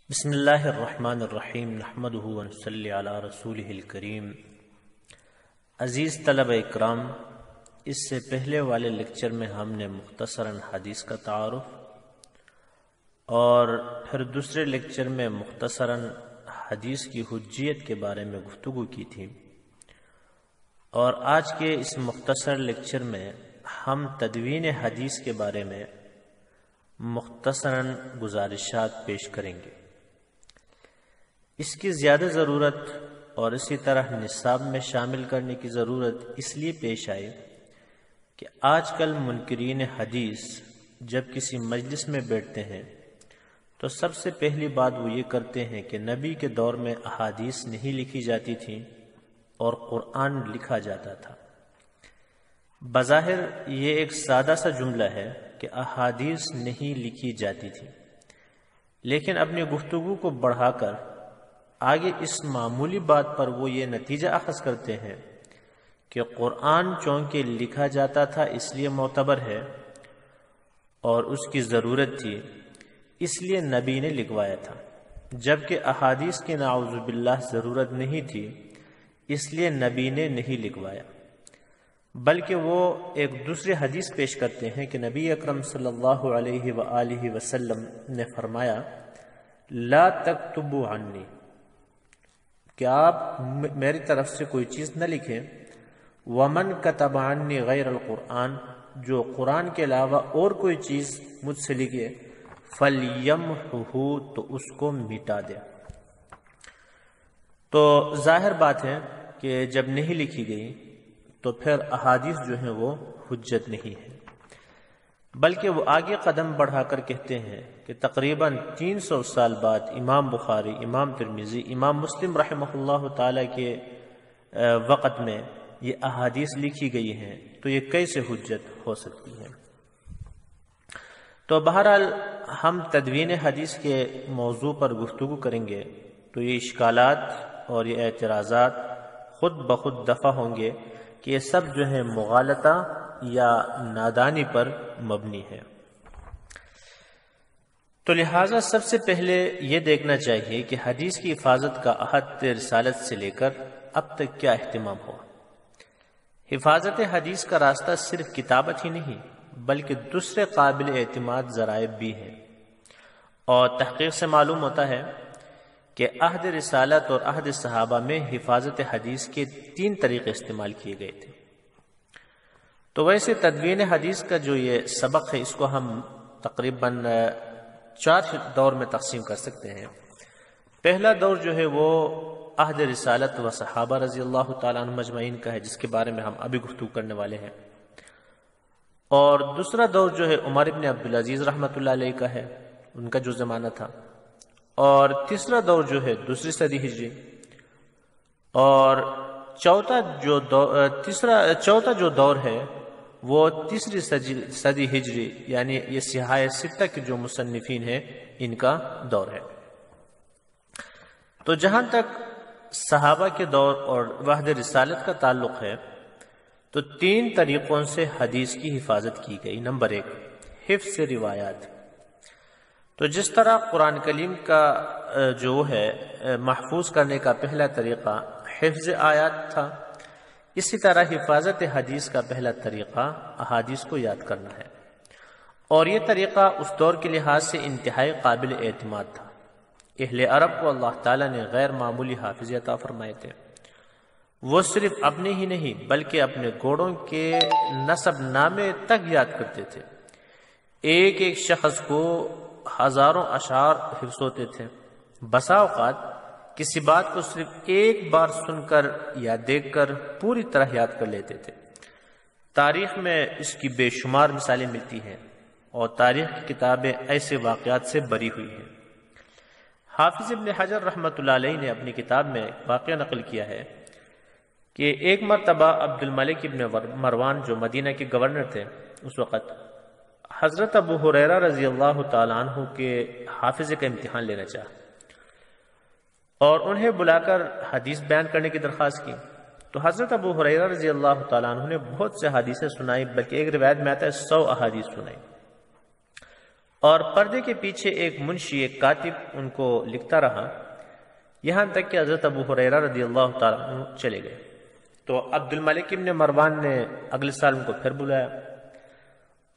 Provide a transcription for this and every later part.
بسم اللہ الرحمن الرحیم نحمدہ ونصلی علی رسولہ الکریم۔ عزیز طلبہ اکرام، اس سے پہلے والے لیکچر میں ہم نے مختصراً حدیث کا تعارف اور پھر دوسرے لیکچر میں مختصراً حدیث کی حجیت کے بارے میں گفتگو کی تھی، اور آج کے اس مختصر لیکچر میں ہم تدوین حدیث کے بارے میں مختصراً گزارشات پیش کریں گے۔ اس کی زیادہ ضرورت اور اسی طرح نصاب میں شامل کرنے کی ضرورت اس لیے پیش آئی کہ آج کل منکرین حدیث جب کسی مجلس میں بیٹھتے ہیں تو سب سے پہلی بات وہ یہ کرتے ہیں کہ نبی کے دور میں احادیث نہیں لکھی جاتی تھیں اور قرآن لکھا جاتا تھا۔ بظاہر یہ ایک سادہ سا جملہ ہے کہ احادیث نہیں لکھی جاتی تھی، لیکن اپنی گفتگو کو بڑھا کر آگے اس معمولی بات پر وہ یہ نتیجہ اخذ کرتے ہیں کہ قرآن چونکہ لکھا جاتا تھا اس لیے معتبر ہے اور اس کی ضرورت تھی اس لیے نبی نے لکھوایا تھا، جبکہ احادیث کی نعوذ باللہ ضرورت نہیں تھی اس لیے نبی نے نہیں لکھوایا، بلکہ وہ ایک دوسری حدیث پیش کرتے ہیں کہ نبی اکرم صلی اللہ علیہ وآلہ وسلم نے فرمایا لا تکتبوا عنی، کہ آپ میری طرف سے کوئی چیز نہ لکھیں، ومن کتب عنی غیر القرآن، جو قرآن کے علاوہ اور کوئی چیز مجھ سے لکھے فلیمحہ، تو اس کو مٹا دے۔ تو ظاہر بات ہے کہ جب نہیں لکھی گئی تو پھر احادیث جو ہیں وہ حجت نہیں ہے، بلکہ وہ آگے قدم بڑھا کر کہتے ہیں کہ تقریباً 300 سال بعد امام بخاری، امام ترمذی، امام مسلم رحمہ اللہ تعالی کے وقت میں یہ احادیث لکھی گئی ہیں، تو یہ کیسے حجت ہو سکتی ہے؟ تو بہرحال ہم تدوین حدیث کے موضوع پر گفتگو کریں گے تو یہ اشکالات اور یہ اعتراضات خود بخود دفع ہوں گے کہ یہ سب جو ہے مغالطہ یا نادانی پر مبنی ہے۔ تو لہٰذا سب سے پہلے یہ دیکھنا چاہیے کہ حدیث کی حفاظت کا عہد رسالت سے لے کر اب تک کیا اہتمام ہوا۔ حفاظت حدیث کا راستہ صرف کتابت ہی نہیں بلکہ دوسرے قابل اعتماد ذرائع بھی ہیں، اور تحقیق سے معلوم ہوتا ہے کہ عہد رسالت اور عہد صحابہ میں حفاظت حدیث کے 3 طریقے استعمال کیے گئے تھے۔ تو ویسے تدوین حدیث کا جو یہ سبق ہے اس کو ہم تقریباً 4 دور میں تقسیم کر سکتے ہیں۔ پہلا دور جو ہے وہ عہد رسالت و صحابہ رضی اللہ تعالیٰ عنہم اجمعین کا ہے، جس کے بارے میں ہم ابھی گفتگو کرنے والے ہیں، اور دوسرا دور جو ہے عمر ابن عبدالعزیز رحمۃ اللہ علیہ کا ہے، ان کا جو زمانہ تھا، اور تیسرا دور جو ہے دوسری صدی ہجری، اور چوتھا جو دور ہے وہ تیسری صدی ہجری، یعنی یہ سیاح ستہ کے جو مصنفین ہیں ان کا دور ہے۔ تو جہاں تک صحابہ کے دور اور عہد رسالت کا تعلق ہے تو 3 طریقوں سے حدیث کی حفاظت کی گئی۔ نمبر 1، حفظ روایات۔ تو جس طرح قرآن کریم کا جو ہے محفوظ کرنے کا پہلا طریقہ حفظ آیات تھا، اسی طرح حفاظت حدیث کا پہلا طریقہ احادیث کو یاد کرنا ہے، اور یہ طریقہ اس دور کے لحاظ سے انتہائی قابل اعتماد تھا۔ اہل عرب کو اللہ تعالیٰ نے غیر معمولی حافظ عطا فرمائے تھے، وہ صرف اپنے ہی نہیں بلکہ اپنے گھوڑوں کے نسب نامے تک یاد کرتے تھے۔ ایک ایک شخص کو ہزاروں اشعار حفظ ہوتے تھے، بسا اوقات کسی بات کو صرف ایک بار سن کر یا دیکھ کر پوری طرح یاد کر لیتے تھے۔ تاریخ میں اس کی بے شمار مثالیں ملتی ہیں، اور تاریخ کی کتابیں ایسے واقعات سے بری ہوئی ہیں۔ حافظ ابن حجر رحمۃ اللہ علیہ نے اپنی کتاب میں واقعہ نقل کیا ہے کہ ایک مرتبہ عبد الملک ابن مروان جو مدینہ کے گورنر تھے اس وقت، حضرت ابو ہریرہ رضی اللہ تعالیٰ عنہ کے حافظ کا امتحان لینا چاہا اور انہیں بلا کر حدیث بیان کرنے کی درخواست کی۔ تو حضرت ابو ہریرہ رضی اللہ تعالیٰ عنہ نے بہت سے حدیثیں سنائی، بلکہ ایک روایت میں آتا ہے 100 احادیث سنائی، اور پردے کے پیچھے ایک منشی، ایک کاتب ان کو لکھتا رہا، یہاں تک کہ حضرت ابو ہریرہ رضی اللہ تعالیٰ عنہ چلے گئے۔ تو عبد الملک ابن مروان نے اگلے سال ان کو پھر بلایا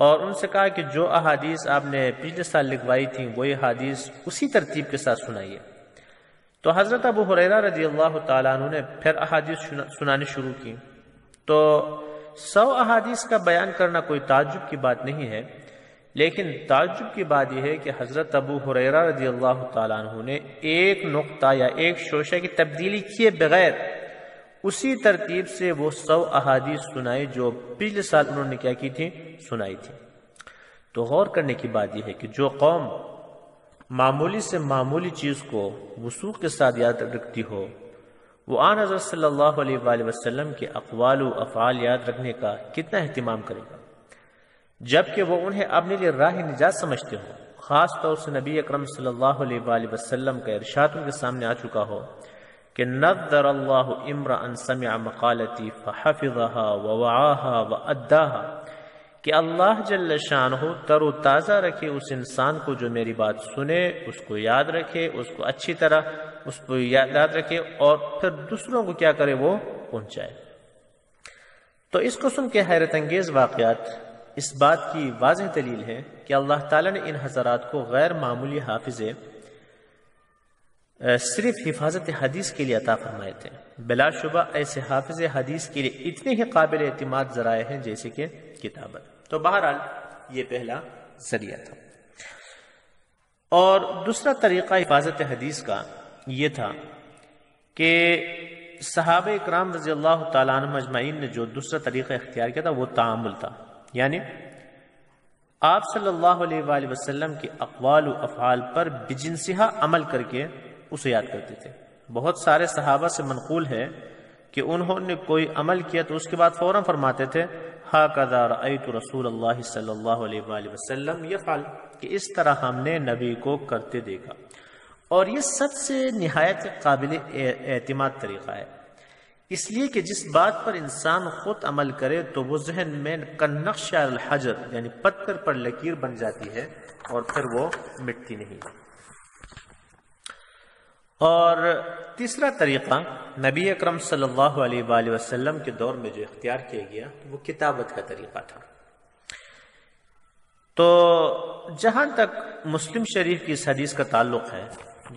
اور ان سے کہا کہ جو احادیث آپ نے پچھلے سال لکھوائی تھیں وہ احادیث اسی ترتیب کے ساتھ سنائیے۔ تو حضرت ابو ہریرہ رضی اللہ تعالیٰ عنہ نے پھر احادیث سنانی شروع کی۔ تو 100 احادیث کا بیان کرنا کوئی تعجب کی بات نہیں ہے، لیکن تعجب کی بات یہ ہے کہ حضرت ابو ہریرہ رضی اللہ تعالیٰ عنہ نے ایک نقطہ یا ایک شوشہ کی تبدیلی کیے بغیر اسی ترتیب سے وہ 100 احادیث سنائی جو پچھلے سال انہوں نے کیا کی تھی، سنائی تھی۔ تو غور کرنے کی بات یہ ہے کہ جو قوم معمولی سے معمولی چیز کو وثوق کے ساتھ یاد رکھتی ہو، وہ آن حضرت صلی اللہ علیہ وآلہ وسلم کے اقوال و افعال یاد رکھنے کا کتنا اہتمام کرے گا، جبکہ وہ انہیں اپنے لیے راہ نجات سمجھتے ہو۔ خاص طور سے نبی اکرم صلی اللہ علیہ وآلہ وسلم کا ارشاد ان کے سامنے آ چکا ہو کہ نذر اللہ امرأ سمع مقالتی فحفظها ووعاها واداها، کہ اللہ جل شانہ تر و تازہ رکھے اس انسان کو جو میری بات سنے، اس کو یاد رکھے، اس کو اچھی طرح اس کو یاد رکھے اور پھر دوسروں کو کیا کرے، وہ پہنچائے۔ تو اس کو سن کے حیرت انگیز واقعات اس بات کی واضح دلیل ہے کہ اللہ تعالیٰ نے ان حضرات کو غیر معمولی حافظے صرف حفاظت حدیث کے لیے عطا فرمائے تھے۔ بلا شبہ ایسے حافظ حدیث کے لیے اتنے ہی قابل اعتماد ذرائع ہیں جیسے کہ کتابت۔ تو بہرحال یہ پہلا ذریعہ تھا۔ اور دوسرا طریقہ حفاظت حدیث کا یہ تھا کہ صحابہ اکرام رضی اللہ تعالیٰ عنہ اجمعین نے جو دوسرا طریقہ اختیار کیا تھا وہ تعامل تھا، یعنی آپ صلی اللہ علیہ وآلہ وسلم کے اقوال و افعال پر بجنسہا عمل کر کے اسے یاد کرتے تھے۔ بہت سارے صحابہ سے منقول ہے کہ انہوں نے کوئی عمل کیا تو اس کے بعد فوراً فرماتے تھے ہاکذا رأیت رسول اللہ صلی اللہ علیہ وآلہ وسلم یفعل، کہ اس طرح ہم نے نبی کو کرتے دیکھا۔ اور یہ سب سے نہایت قابل اعتماد طریقہ ہے، اس لیے کہ جس بات پر انسان خود عمل کرے تو وہ ذہن میں کالنقش علی الحجر، یعنی پتھر پر لکیر بن جاتی ہے اور پھر وہ مٹتی نہیں۔ اور تیسرا طریقہ نبی اکرم صلی اللہ علیہ وآلہ وسلم کے دور میں جو اختیار کیا گیا وہ کتابت کا طریقہ تھا۔ تو جہاں تک مسلم شریف کی اس حدیث کا تعلق ہے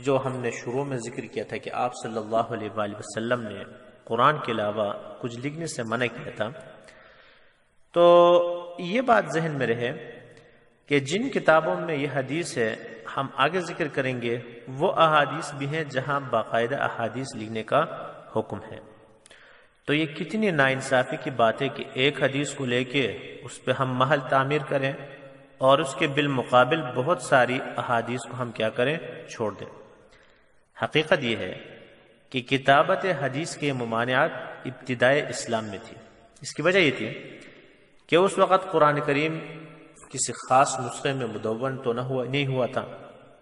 جو ہم نے شروع میں ذکر کیا تھا کہ آپ صلی اللہ علیہ وآلہ وسلم نے قرآن کے علاوہ کچھ لکھنے سے منع کیا تھا، تو یہ بات ذہن میں رہے کہ جن کتابوں میں یہ حدیث ہے ہم آگے ذکر کریں گے وہ احادیث بھی ہیں جہاں باقاعدہ احادیث لکھنے کا حکم ہے۔ تو یہ کتنی ناانصافی کی بات ہے کہ ایک حدیث کو لے کے اس پہ ہم محل تعمیر کریں اور اس کے بالمقابل بہت ساری احادیث کو ہم کیا کریں، چھوڑ دیں۔ حقیقت یہ ہے کہ کتابت حدیث کے ممانعات ابتدائے اسلام میں تھی۔ اس کی وجہ یہ تھی کہ اس وقت قرآن کریم کسی خاص نسخے میں مدون تو نہیں ہوا تھا،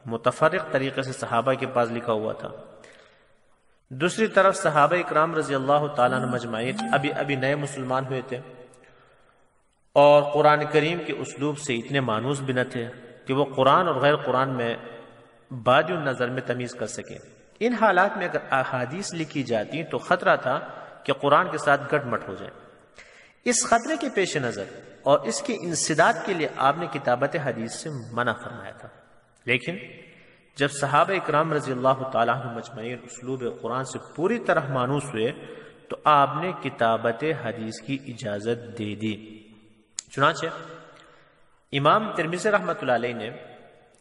متفرق طریقے سے صحابہ کے پاس لکھا ہوا تھا۔ دوسری طرف صحابہ اکرام رضی اللہ تعالیٰ عنہ مجمعین ابھی نئے مسلمان ہوئے تھے اور قرآن کریم کے اسلوب سے اتنے مانوس بھی نہ تھے کہ وہ قرآن اور غیر قرآن میں بادی النظر میں تمیز کر سکیں۔ ان حالات میں اگر احادیث لکھی جاتی تو خطرہ تھا کہ قرآن کے ساتھ گٹ مٹ ہو جائے۔ اس خطرے کے پیش نظر اور اس کے انسداد کے لیے آپ نے کتابت حدیث سے منع فرمایا تھا، لیکن جب صحابہ اکرام رضی اللہ تعالیٰ عنہ مجمعین اسلوب قرآن سے پوری طرح مانوس ہوئے تو آپ نے کتابت حدیث کی اجازت دے دی۔ چنانچہ امام ترمذی رحمۃ اللہ علیہ نے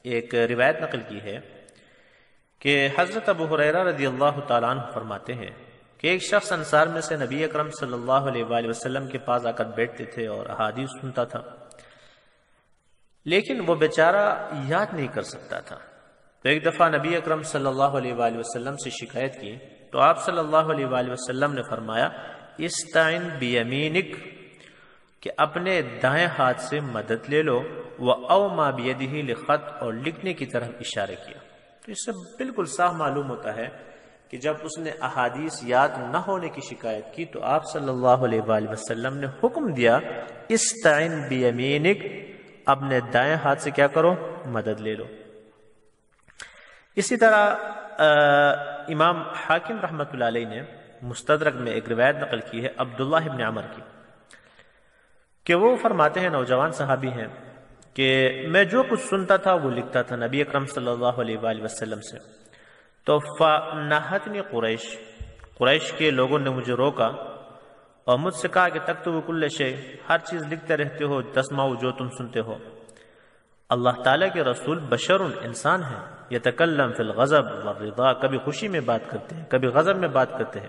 ایک روایت نقل کی ہے کہ حضرت ابو ہریرہ رضی اللہ تعالیٰ عنہ فرماتے ہیں کہ ایک شخص انصار میں سے نبی اکرم صلی اللہ علیہ وآلہ وسلم کے پاس آ کر بیٹھتے تھے اور احادیث سنتا تھا، لیکن وہ بیچارہ یاد نہیں کر سکتا تھا۔ تو ایک دفعہ نبی اکرم صلی اللہ علیہ وآلہ وسلم سے شکایت کی تو آپ صلی اللہ علیہ وآلہ وسلم نے فرمایا استعن بیمینک، کہ اپنے دائیں ہاتھ سے مدد لے لو، وَأَوْمَا بِيَدِهِ لِخَطْ، اور لکھنے کی طرف اشارہ کیا۔ تو اس سے بالکل صاف معلوم ہوتا ہے کہ جب اس نے احادیث یاد نہ ہونے کی شکایت کی تو آپ صلی اللہ علیہ وآلہ وسلم نے حکم دیا استعن بیمینک، اپنے دائیں ہاتھ سے کیا کرو، مدد لے لو۔ اسی طرح امام حاکم رحمۃ اللہ علیہ نے مستدرک میں ایک روایت نقل کی ہے عبداللہ ابن عمر کی، کہ وہ فرماتے ہیں، نوجوان صحابی ہیں، کہ میں جو کچھ سنتا تھا وہ لکھتا تھا نبی اکرم صلی اللہ علیہ وآلہ وسلم سے، تو فنہتنی قریش کے لوگوں نے مجھے روکا اور مجھ سے کہا کہ تکتب کل شیء، ہر چیز لکھتے رہتے ہو، تسمعوا جو تم سنتے ہو۔ اللہ تعالیٰ کے رسول بشر انسان ہیں، یتکلم فی الغضب والرضا، کبھی خوشی میں بات کرتے ہیں کبھی غضب میں بات کرتے ہیں۔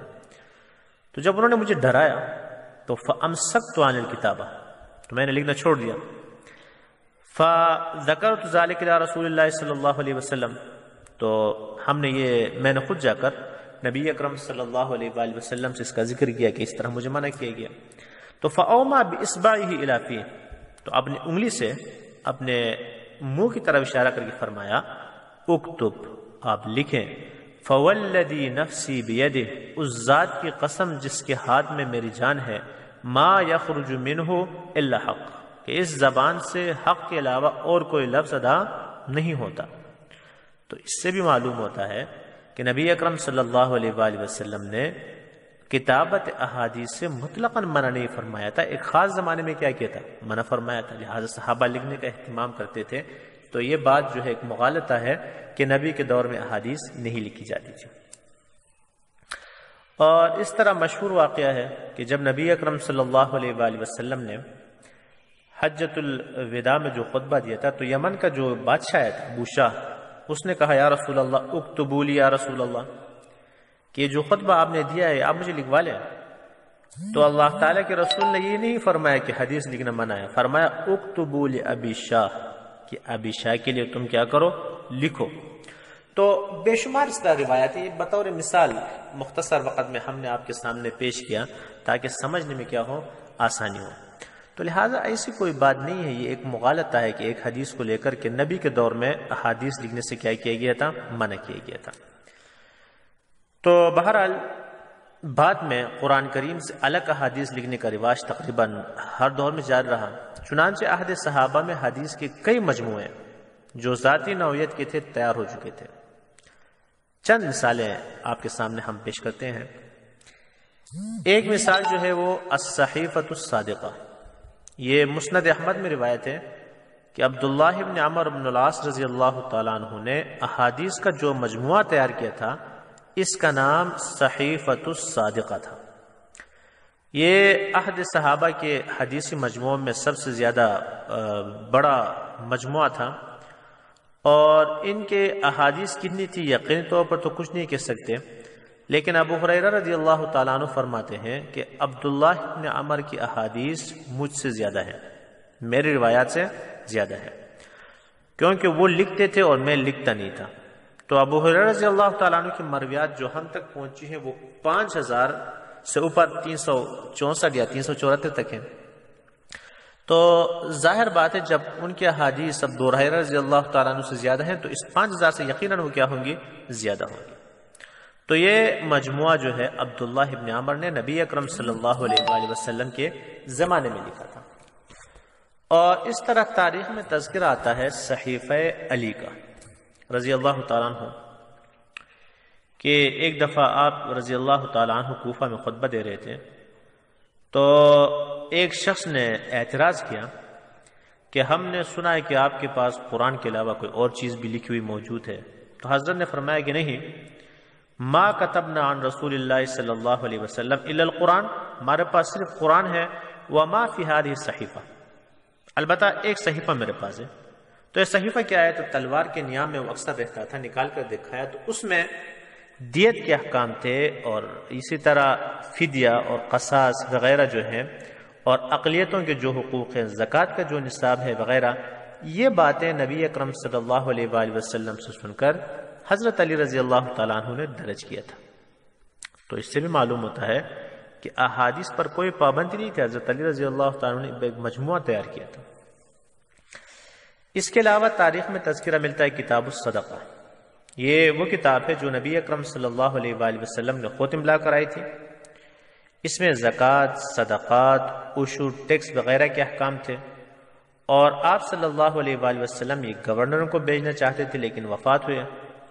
تو جب انہوں نے مجھے ڈرایا تو فامسکت عن الکتابہ، تو میں نے لکھنا چھوڑ دیا۔ فذکرت ذلک الی رسول اللہ صلی اللہ علیہ وسلم، تو میں نے خود جا کر نبی اکرم صلی اللہ علیہ وآلہ وسلم سے اس کا ذکر کیا کہ اس طرح مجھے منع کیا گیا۔ تو فاوما باصبعہ الی فیہ، تو اپنی انگلی سے اپنے منہ کی طرف اشارہ کر کے فرمایا اکتب، آپ لکھیں، فوالذی نفسی بیدہ، اس ذات کی قسم جس کے ہاتھ میں میری جان ہے، ما یخرج منہ الا حق، کہ اس زبان سے حق کے علاوہ اور کوئی لفظ ادا نہیں ہوتا۔ تو اس سے بھی معلوم ہوتا ہے کہ نبی اکرم صلی اللہ علیہ وآلہ وسلم نے کتابت احادیث سے مطلقاً منع نہیں فرمایا تھا، ایک خاص زمانے میں کیا کیا تھا، منع فرمایا تھا، لہٰذا صحابہ لکھنے کا اہتمام کرتے تھے۔ تو یہ بات جو ہے ایک مغالطہ ہے کہ نبی کے دور میں احادیث نہیں لکھی جاتی تھی۔ اور اس طرح مشہور واقعہ ہے کہ جب نبی اکرم صلی اللہ علیہ وآلہ وسلم نے حجۃ الوداع میں جو خطبہ دیا تھا، تو یمن کا جو بادشاہ تھا ابو شاہ، اس نے کہا یا رسول اللہ اکتبوا لی یا رسول اللہ، کہ جو خطبہ آپ نے دیا ہے آپ مجھے لکھوا لیں۔ تو اللہ تعالیٰ کے رسول نے یہ نہیں فرمایا کہ حدیث لکھنا منع ہے، فرمایا اکتبوا لابی شاہ، کہ ابی شاہ کے لیے تم کیا کرو، لکھو۔ تو بے شمار اس طرح روایت ہے، بطور مثال مختصر وقت میں ہم نے آپ کے سامنے پیش کیا تاکہ سمجھنے میں کیا ہو، آسانی ہو۔ تو لہٰذا ایسی کوئی بات نہیں ہے، یہ ایک مغالطہ ہے کہ ایک حدیث کو لے کر کے نبی کے دور میں احادیث لکھنے سے کیا کیا گیا تھا، منع کیا گیا تھا۔ تو بہرحال بعد میں قرآن کریم سے الگ احادیث لکھنے کا رواج تقریباً ہر دور میں جاری رہا، چنانچہ عہد صحابہ میں حدیث کے کئی مجموعے جو ذاتی نوعیت کے تھے تیار ہو چکے تھے۔ چند مثالیں آپ کے سامنے ہم پیش کرتے ہیں۔ ایک مثال جو ہے وہ الصحیفۃ الصادقہ، یہ مسند احمد میں روایت ہے کہ عبداللہ ابن عمر بن العاص رضی اللہ تعالیٰ عنہ نے احادیث کا جو مجموعہ تیار کیا تھا اس کا نام صحیفۃ الصادقہ تھا۔ یہ عہد صحابہ کے حدیثی مجموعوں میں سب سے زیادہ بڑا مجموعہ تھا، اور ان کے احادیث کتنی تھی یقینی طور پر تو کچھ نہیں کہہ سکتے، لیکن ابو ہریرہ رضی اللہ تعالیٰ عنہ فرماتے ہیں کہ عبداللہ ابن عمر کی احادیث مجھ سے زیادہ ہے، میری روایات سے زیادہ ہے، کیونکہ وہ لکھتے تھے اور میں لکھتا نہیں تھا۔ تو ابو ہریرہ رضی اللہ تعالیٰ عنہ کی مرویات جو ہم تک پہنچی ہیں وہ 5000 سے اوپر 364 یا 374 تک ہیں۔ تو ظاہر بات ہے جب ان کے احادیث ابو ہریرہ رضی اللہ تعالیٰ عنہ سے زیادہ ہیں تو اس 5000 سے یقیناً وہ کیا ہوں گی، زیادہ ہوں گی۔ تو یہ مجموعہ جو ہے عبداللہ ابن عمر نے نبی اکرم صلی اللہ علیہ وآلہ وسلم کے زمانے میں لکھا تھا۔ اور اس طرح تاریخ میں تذکرہ آتا ہے صحیفہ علی کا رضی اللہ تعالیٰ عنہ، کہ ایک دفعہ آپ رضی اللہ تعالیٰ عنہ کوفہ میں خطبہ دے رہے تھے، تو ایک شخص نے اعتراض کیا کہ ہم نے سنا ہے کہ آپ کے پاس قرآن کے علاوہ کوئی اور چیز بھی لکھی ہوئی موجود ہے۔ تو حضرت نے فرمایا کہ نہیں، ما کتبنا عن رسول اللہ صلی اللہ علیہ وسلم الا القرآن، ہمارے پاس صرف قرآن ہے، وما فی هذه الصحیفہ، البتہ ایک صحیفہ میرے پاس ہے۔ تو یہ صحیفہ کیا ہے؟ تو تلوار کے نیام میں وہ اکثر رہتا تھا، نکال کر دکھایا تو اس میں دیت کے احکام تھے، اور اسی طرح فدیہ اور قصاص وغیرہ جو ہیں، اور اقلیتوں کے جو حقوق ہیں، زکوٰۃ کا جو نصاب ہے وغیرہ، یہ باتیں نبی اکرم صلی اللہ علیہ وآلہ وسلم سے سن کر حضرت علی رضی اللہ تعالیٰ عنہ نے درج کیا تھا۔ تو اس سے بھی معلوم ہوتا ہے کہ احادیث پر کوئی پابندی نہیں تھی، حضرت علی رضی اللہ تعالیٰ عنہ نے ایک مجموعہ تیار کیا تھا۔ اس کے علاوہ تاریخ میں تذکرہ ملتا ہے کتاب الصدقہ، یہ وہ کتاب ہے جو نبی اکرم صلی اللہ علیہ وآلہ وسلم نے خود املا کرائی تھی۔ اس میں زکوٰۃ، صدقات، عشر، ٹیکس وغیرہ کے احکام تھے، اور آپ صلی اللہ علیہ وآلہ وسلم یہ گورنروں کو بھیجنا چاہتے تھے لیکن وفات ہوئے،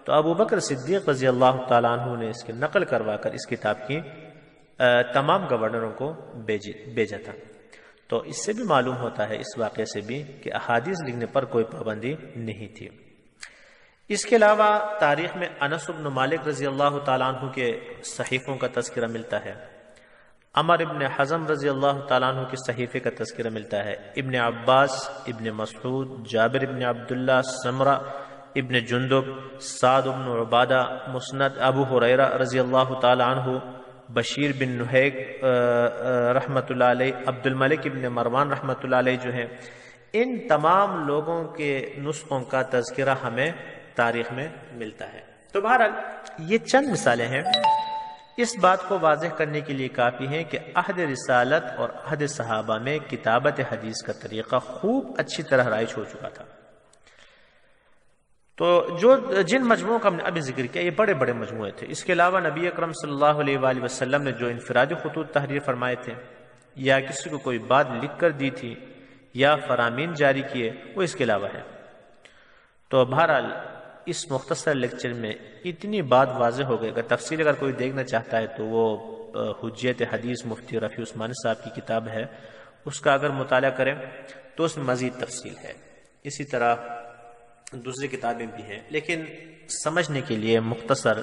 تو ابو بکر صدیق رضی اللہ تعالیٰ عنہ نے اس کی نقل کروا کر اس کتاب کی تمام گورنروں کو بھیجا تھا۔ تو اس سے بھی معلوم ہوتا ہے، اس واقعے سے بھی، کہ احادیث لکھنے پر کوئی پابندی نہیں تھی۔ اس کے علاوہ تاریخ میں انس بن مالک رضی اللہ تعالیٰ عنہ کے صحیفوں کا تذکرہ ملتا ہے، عمر ابن حزم رضی اللہ تعالیٰ عنہ کے صحیفے کا تذکرہ ملتا ہے، ابن عباس، ابن مسعود، جابر ابن عبداللہ، سمرہ ابن جندب، سعد ابن عبادہ، مسند ابو ہریرہ رضی اللہ تعالیٰ عنہ، بشیر بن نہیک رحمۃ اللہ علیہ، عبد الملک ابن مروان رحمۃ اللہ علیہ جو ہیں، ان تمام لوگوں کے نسخوں کا تذکرہ ہمیں تاریخ میں ملتا ہے۔ تو بہرحال یہ چند مثالیں ہیں، اس بات کو واضح کرنے کے لیے کافی ہیں کہ عہد رسالت اور عہد صحابہ میں کتابت حدیث کا طریقہ خوب اچھی طرح رائج ہو چکا تھا۔ تو جن مجموعوں کا ہم نے ابھی ذکر کیا، یہ بڑے بڑے مجموعے تھے۔ اس کے علاوہ نبی اکرم صلی اللہ علیہ وآلہ وسلم نے جو انفرادی خطوط تحریر فرمائے تھے، یا کسی کو کوئی بات لکھ کر دی تھی، یا فرامین جاری کیے، وہ اس کے علاوہ ہے۔ تو بہرحال اس مختصر لیکچر میں اتنی بات واضح ہو گئی کہ تفصیل اگر کوئی دیکھنا چاہتا ہے تو وہ حجیت حدیث مفتی رفیع عثمانی صاحب کی کتاب ہے، اس کا اگر مطالعہ کریں تو اس میں مزید تفصیل ہے۔ اسی طرح دوسری کتابیں بھی ہیں، لیکن سمجھنے کے لیے مختصر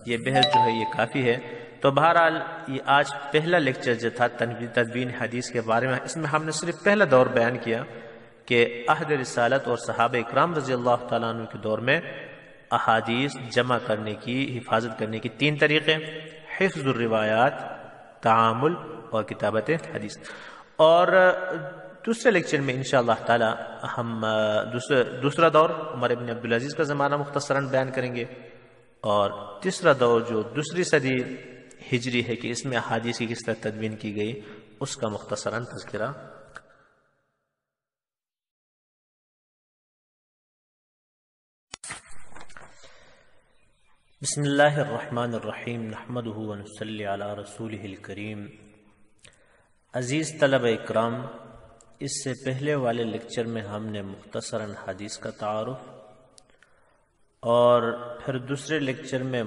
یہ بحث جو ہے یہ کافی ہے۔ تو بہرحال یہ آج پہلا لیکچر جو تھا تدوین حدیث کے بارے میں، اس میں ہم نے صرف پہلا دور بیان کیا کہ عہد رسالت اور صحابہ اکرام رضی اللہ تعالیٰ عنہ کے دور میں احادیث جمع کرنے کی، حفاظت کرنے کی تین طریقے: حفظ الروایات، تعامل اور کتابت حدیث۔ اور دوسرے لیکچر میں انشاءاللہ تعالی ہم دوسرا دور عمر ابن عبدالعزیز کا زمانہ مختصراً بیان کریں گے، اور تیسرا دور جو دوسری صدی ہجری ہے کہ اس میں احادیث کی کس طرح تدوین کی گئی، اس کا مختصراً تذکرہ۔ بسم اللہ الرحمن الرحیم، نحمدہ ونصلی علی رسولہ الکریم۔ عزیز طلبہ اکرام، اس سے پہلے والے لیکچر میں ہم نے مختصراً حدیث کا تعارف، اور پھر دوسرے لیکچر میں